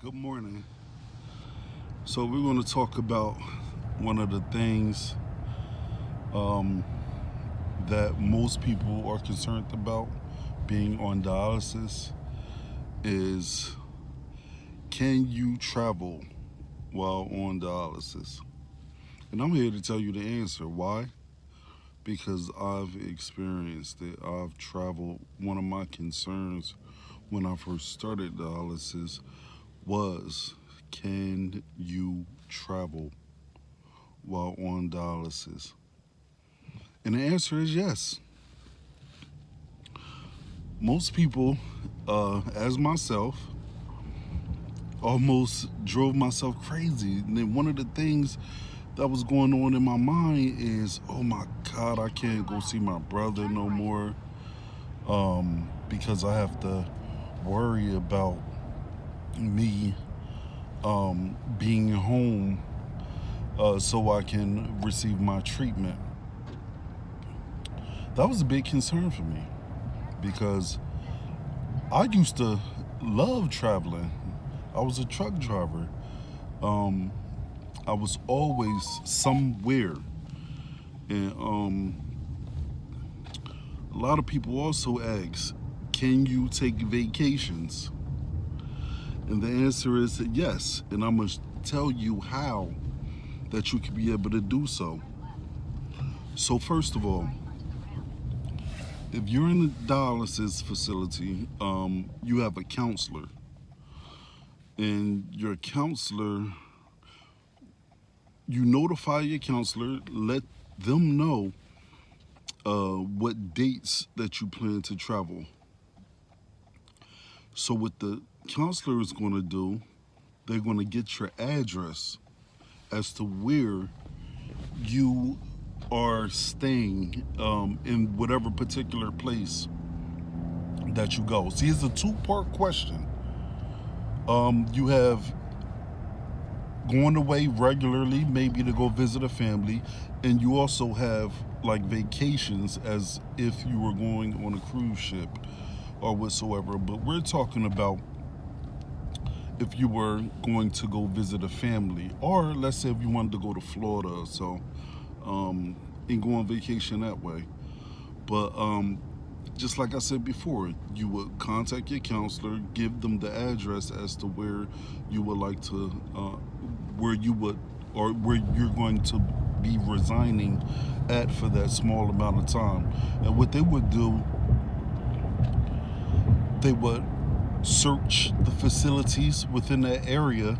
Good morning. So we're going to talk about one of the things um, that most people are concerned about being on dialysis is, can you travel while on dialysis? And I'm here to tell you the answer. Why? Because I've experienced it. I've traveled. One of my concerns when I first started dialysis was, can you travel while on dialysis? And the answer is yes. Most people, as myself, almost drove myself crazy. And then one of the things that was going on in my mind is, oh my God, I can't go see my brother no more, because I have to worry about me being home so I can receive my treatment. That was a big concern for me because I used to love traveling. I was a truck driver. I was always somewhere. And a lot of people also ask, can you take vacations? And the answer is yes. And I'm going to tell you how that you can be able to do so. So first of all, if you're in a dialysis facility, you have a counselor. And your counselor, you notify your counselor, let them know what dates that you plan to travel. So what the counselor is going to do, they're going to get your address as to where you are staying in whatever particular place that you go. See, it's a two-part question. You have going away regularly, maybe to go visit a family, and you also have like vacations as if you were going on a cruise ship or whatsoever. But we're talking about if you were going to go visit a family, or let's say if you wanted to go to Florida, so and go on vacation that way. But just like I said before, you would contact your counselor, give them the address as to where you would like to, where you would, or where you're going to be resigning at for that small amount of time. And what they would do, they would search the facilities within that area,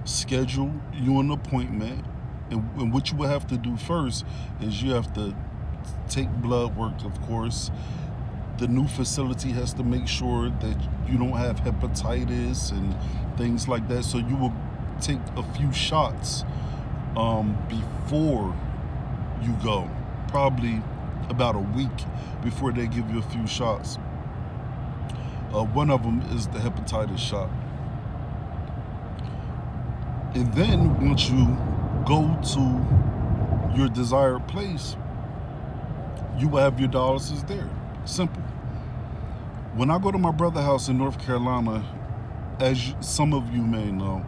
schedule you an appointment, and what you would have to do first is you have to take blood work, of course. The new facility has to make sure that you don't have hepatitis and things like that. So you will take a few shots before you go, probably about a week before they give you a few shots. One of them is the hepatitis shot. And then once you go to your desired place, you will have your dialysis there. Simple. When I go to my brother's house in North Carolina, as some of you may know,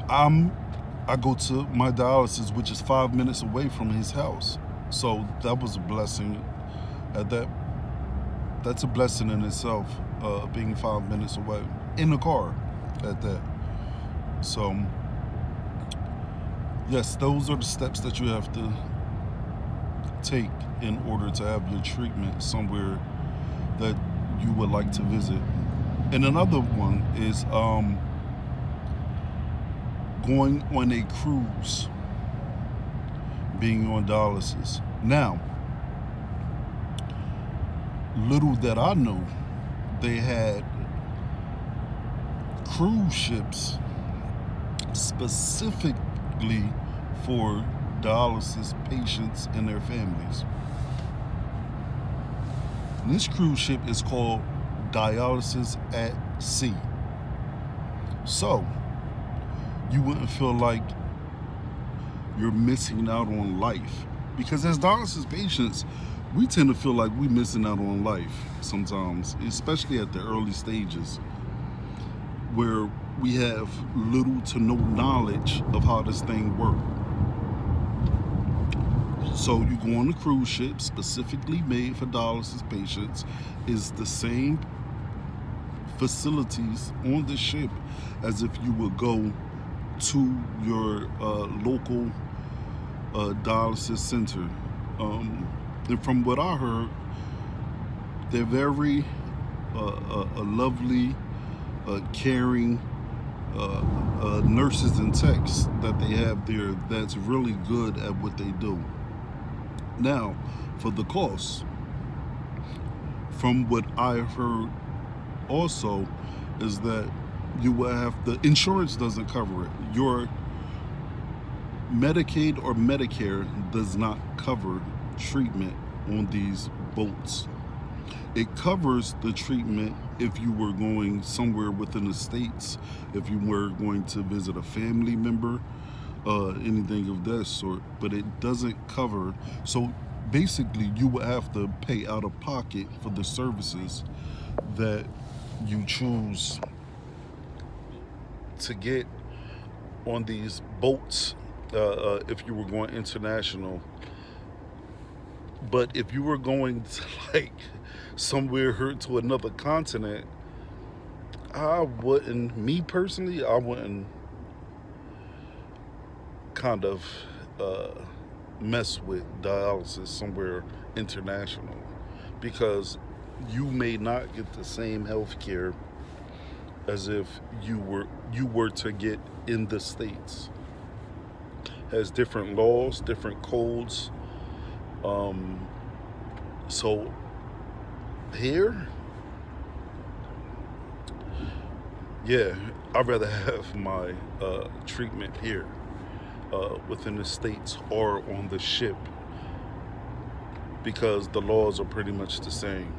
I go to my dialysis, which is 5 minutes away from his house. So that was a blessing. That's a blessing in itself, being 5 minutes away in the car at that. So yes, those are the steps that you have to take in order to have your treatment somewhere that you would like to visit. And another one is going on a cruise, being on dialysis. Now, little that I know, they had cruise ships specifically for dialysis patients and their families. And this cruise ship is called Dialysis at Sea. So you wouldn't feel like you're missing out on life, because as dialysis patients, we tend to feel like we're missing out on life sometimes, especially at the early stages where we have little to no knowledge of how this thing works. So you go on a cruise ship specifically made for dialysis patients, is the same facilities on the ship as if you would go to your local dialysis center. And from what I heard, they're very lovely, caring nurses and techs that they have there that's really good at what they do. Now, for the cost, from what I heard also, is that you will have the insurance doesn't cover it. Your Medicaid or Medicare does not cover treatment on these boats. It covers the treatment if you were going somewhere within the states, if you were going to visit a family member, anything of that sort, but it doesn't cover. So basically you would have to pay out of pocket for the services that you choose to get on these boats, if you were going international. But if you were going to like somewhere to another continent, me personally, I wouldn't kind of mess with dialysis somewhere international, because you may not get the same health care as if you were to get in the States. Has different laws, different codes. So here, yeah, I'd rather have my treatment here, within the States or on the ship, because the laws are pretty much the same.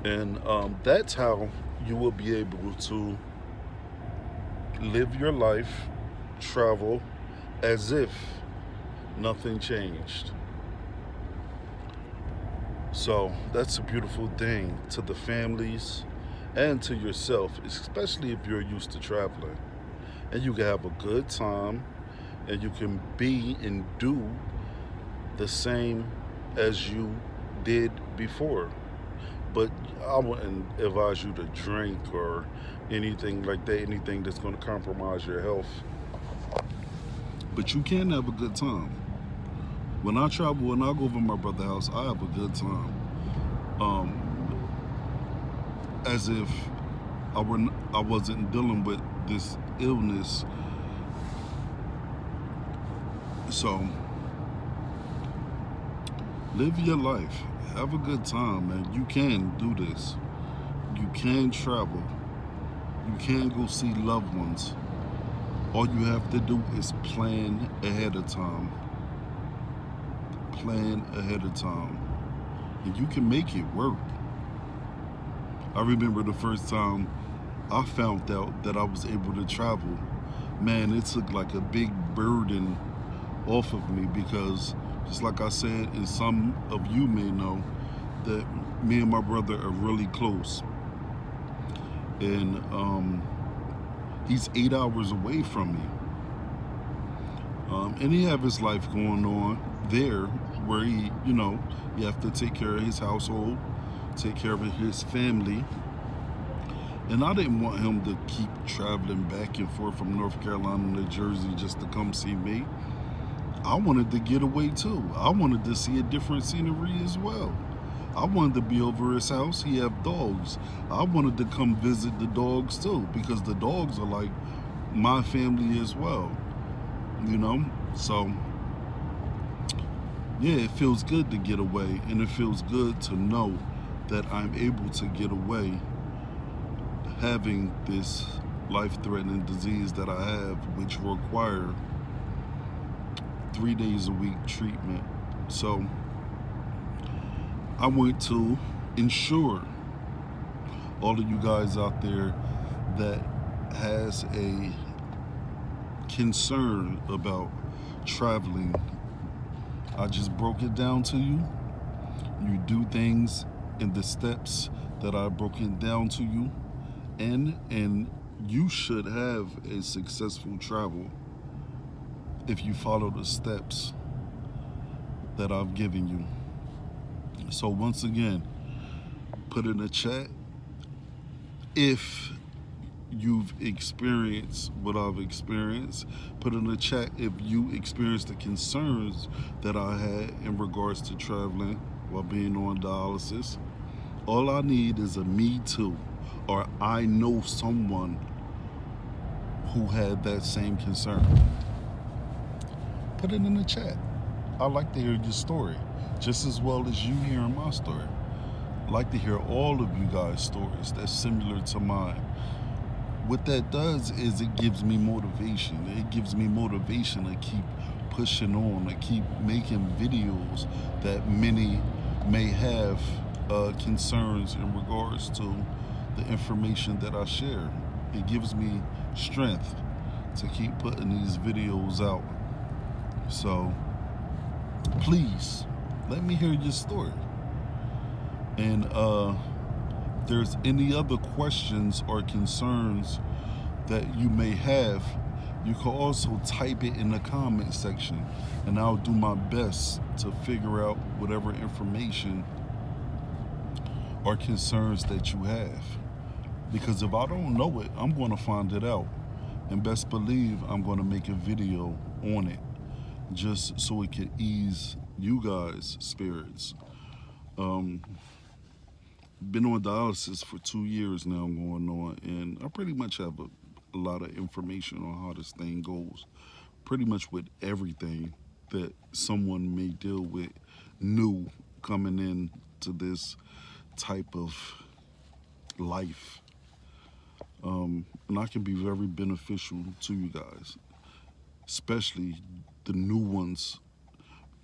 And that's how you will be able to live your life, travel as if nothing changed. So that's a beautiful thing to the families and to yourself, especially if you're used to traveling. And you can have a good time, and you can be and do the same as you did before. But I wouldn't advise you to drink or anything like that, anything that's going to compromise your health. But you can have a good time. When I travel, when I go over my brother's house, I have a good time. As if I wasn't dealing with this illness. So, live your life. Have a good time, man. You can do this. You can travel. You can go see loved ones. All you have to do is plan ahead of time. Plan ahead of time. And you can make it work. I remember the first time I found out that I was able to travel. Man, it took like a big burden off of me, because just like I said, and some of you may know, that me and my brother are really close. And he's 8 hours away from me. And he have his life going on there, where he, you have to take care of his household, take care of his family. And I didn't want him to keep traveling back and forth from North Carolina to Jersey just to come see me. I wanted to get away too. I wanted to see a different scenery as well. I wanted to be over his house. He have dogs. I wanted to come visit the dogs too, because the dogs are like my family as well, So, yeah, it feels good to get away, and it feels good to know that I'm able to get away having this life-threatening disease that I have, which require 3 days a week treatment. So I want to ensure all of you guys out there that has a concern about traveling I just broke it down to you. You do things in the steps that I broke it down to you and you should have a successful travel if you follow the steps that I've given you. So once again, put in the chat if you've experienced what I've experienced. Put in the chat if you experienced the concerns that I had in regards to traveling while being on dialysis. All I need is a me too, or I know someone who had that same concern. Put it in the chat. I'd like to hear your story just as well as you hearing my story. I'd like to hear all of you guys' stories that's similar to mine. What that does is it gives me motivation. It gives me motivation to keep pushing on, to keep making videos that many may have concerns in regards to the information that I share. It gives me strength to keep putting these videos out. So please let me hear your story. And if there's any other questions or concerns that you may have, you can also type it in the comment section and I'll do my best to figure out whatever information or concerns that you have. Because if I don't know it, I'm going to find it out. And best believe I'm going to make a video on it just so it can ease you guys' spirits. Been on dialysis for 2 years now going on, and I pretty much have a lot of information on how this thing goes. Pretty much with everything that someone may deal with new coming in to this type of life. And I can be very beneficial to you guys, especially the new ones.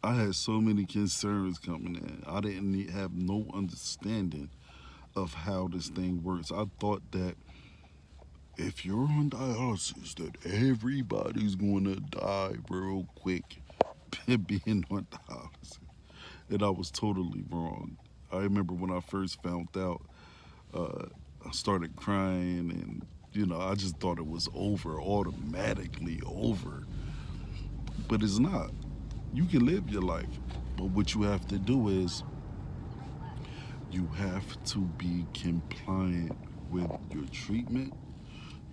I had so many concerns coming in. I didn't have no understanding of how this thing works. I thought that if you're on dialysis, that everybody's gonna die real quick being on dialysis. And I was totally wrong. I remember when I first found out, I started crying and I just thought it was over, automatically over. But it's not. You can live your life. But what you have to do is you have to be compliant with your treatment.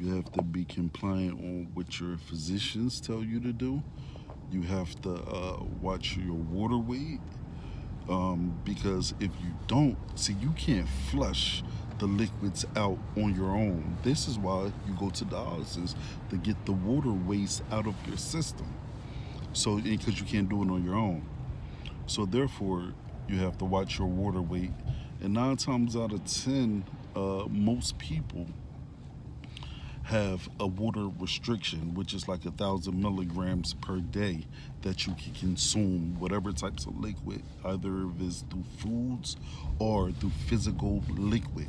You have to be compliant on what your physicians tell you to do. You have to watch your water weight. Because if you don't, see, you can't flush the liquids out on your own. This is why you go to dialysis, to get the water waste out of your system. So, because you can't do it on your own. So therefore, you have to watch your water weight. And 9 times out of 10, most people have a water restriction, which is like 1,000 milligrams per day that you can consume, whatever types of liquid, either if it's through foods or through physical liquid.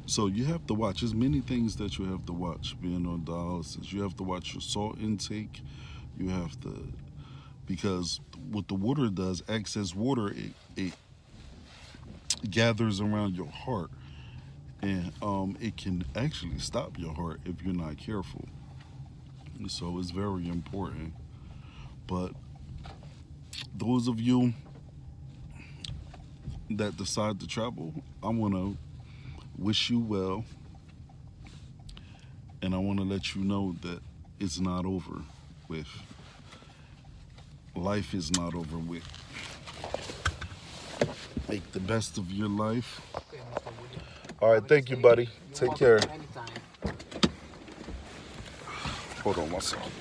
So you have to watch. There's many things that you have to watch being on dialysis. You have to watch your salt intake. You have to, because what the water does, excess water, it gathers around your heart. And it can actually stop your heart if you're not careful. So it's very important. But those of you that decide to travel, I want to wish you well. And I want to let you know that it's not over with. Life is not over with. Make the best of your life. All right, thank you, buddy. Take care. Hold on one second.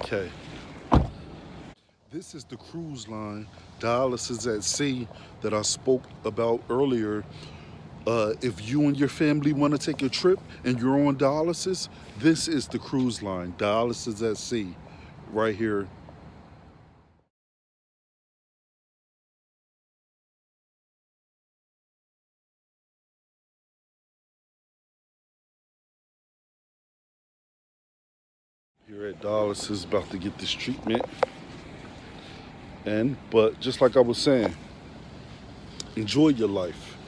Okay. This is the cruise line, Dialysis at Sea, that I spoke about earlier. If you and your family want to take a trip and you're on dialysis, this is the cruise line, Dialysis at Sea, right here Here at DIALYSIS is about to get this treatment. But just like I was saying, enjoy your life.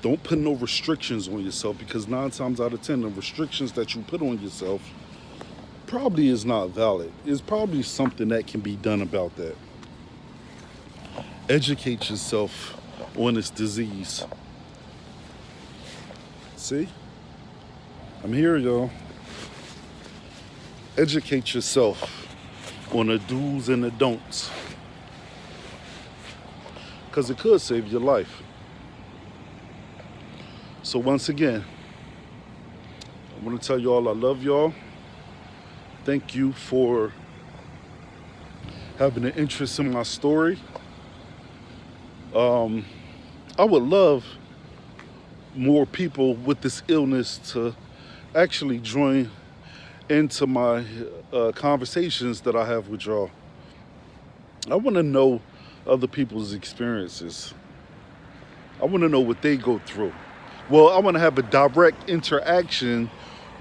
Don't put no restrictions on yourself, because 9 times out of 10, the restrictions that you put on yourself probably is not valid. It's probably something that can be done about that. Educate yourself on this disease. See? I'm here, y'all. Educate yourself on the do's and the don'ts, because it could save your life. So once again, I want to tell y'all I love y'all. Thank you for having an interest in my story. I would love more people with this illness to actually join into my conversations that I have with y'all. I want to know other people's experiences. I want to know what they go through. Well, I want to have a direct interaction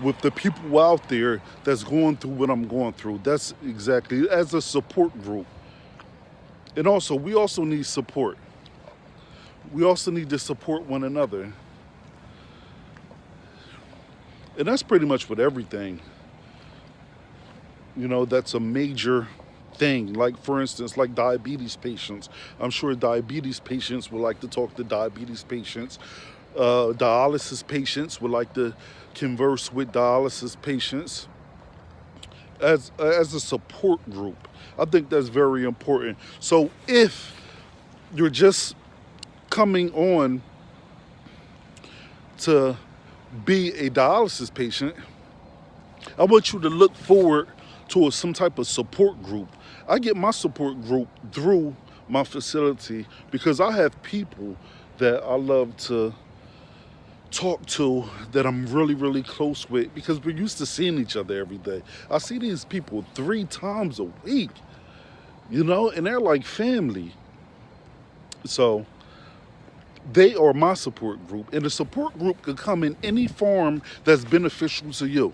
with the people out there that's going through what I'm going through. That's exactly, as a support group. And also, we also need support. We also need to support one another. And that's pretty much with everything. You know, that's a major thing. Like, for instance, like diabetes patients. I'm sure diabetes patients would like to talk to diabetes patients. Dialysis patients would like to converse with dialysis patients. As a support group, I think that's very important. So if you're just coming on to be a dialysis patient, I want you to look forward to some type of support group. I get my support group through my facility, because I have people that I love to talk to, that I'm really, really close with, because we're used to seeing each other every day. I see these people 3 times a week, you know, and they're like family. So they are my support group, and the support group could come in any form that's beneficial to you.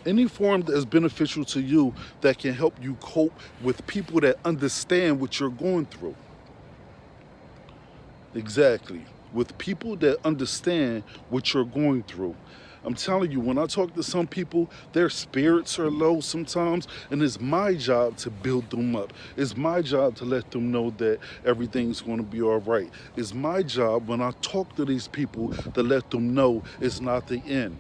Any form that is beneficial to you, that can help you cope with people that understand what you're going through. Exactly. With people that understand what you're going through. I'm telling you, when I talk to some people, their spirits are low sometimes, and it's my job to build them up. It's my job to let them know that everything's going to be all right. It's my job, when I talk to these people, to let them know it's not the end.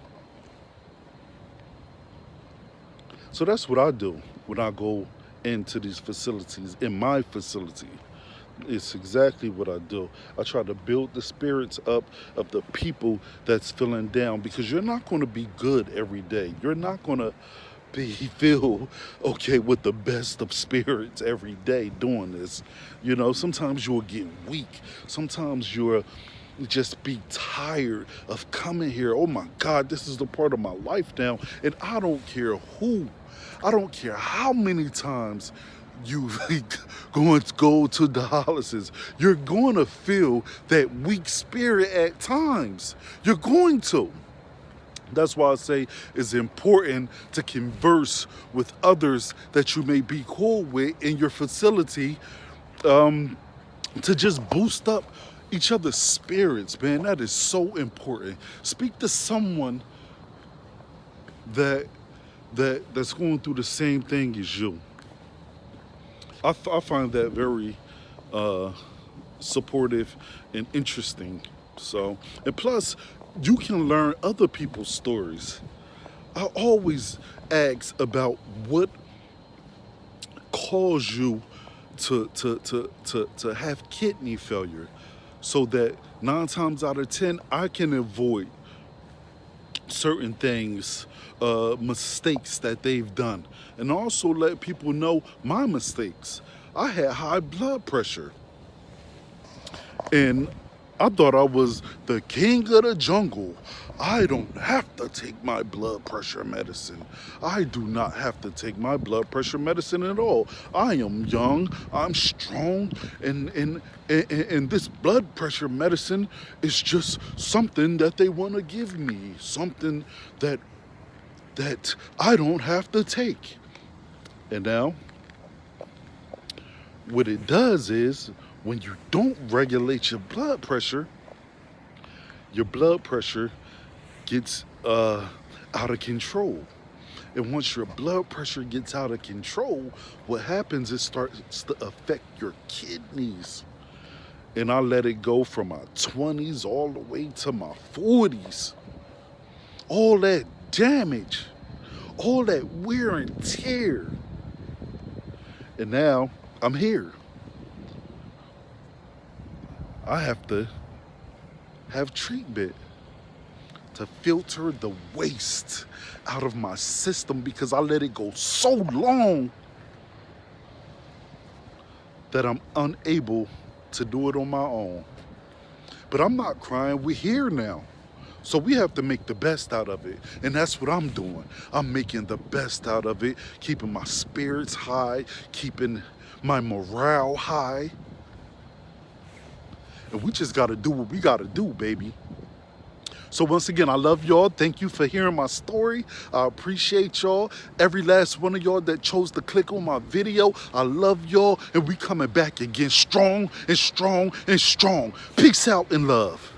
So that's what I do when I go into these facilities, in my facility. It's exactly what I do. I try to build the spirits up of the people that's feeling down, because you're not going to be good every day. You're not going to feel okay with the best of spirits every day doing this. You know, sometimes you'll get weak. Sometimes you'll just be tired of coming here. Oh my God, this is the part of my life now. And I don't care who, I don't care how many times you going to go to dialysis, you're going to feel that weak spirit at times. You're going to. That's why I say it's important to converse with others that you may be cool with in your facility, to just boost up each other's spirits, man. That is so important. Speak to someone that's going through the same thing as you. I find that very supportive and interesting. So, and plus, you can learn other people's stories. I always ask about what caused you to have kidney failure, so that 9 times out of 10, I can avoid certain things, mistakes that they've done, and also let people know my mistakes. I had high blood pressure, and I thought I was the king of the jungle. I don't have to take my blood pressure medicine. I do not have to take my blood pressure medicine at all. I am young, I'm strong, and this blood pressure medicine is just something that they want to give me, something that that I don't have to take. And now, what it does is when you don't regulate your blood pressure gets out of control. And once your blood pressure gets out of control, what happens is starts to affect your kidneys. And I let it go from my 20s all the way to my 40s. All that damage, all that wear and tear. And now I'm here. I have to have treatment to filter the waste out of my system because I let it go so long that I'm unable to do it on my own. But I'm not crying, we're here now. So we have to make the best out of it. And that's what I'm doing. I'm making the best out of it, keeping my spirits high, keeping my morale high. And we just gotta do what we gotta do, baby. So once again, I love y'all. Thank you for hearing my story. I appreciate y'all. Every last one of y'all that chose to click on my video. I love y'all. And we coming back again strong and strong and strong. Peace out and love.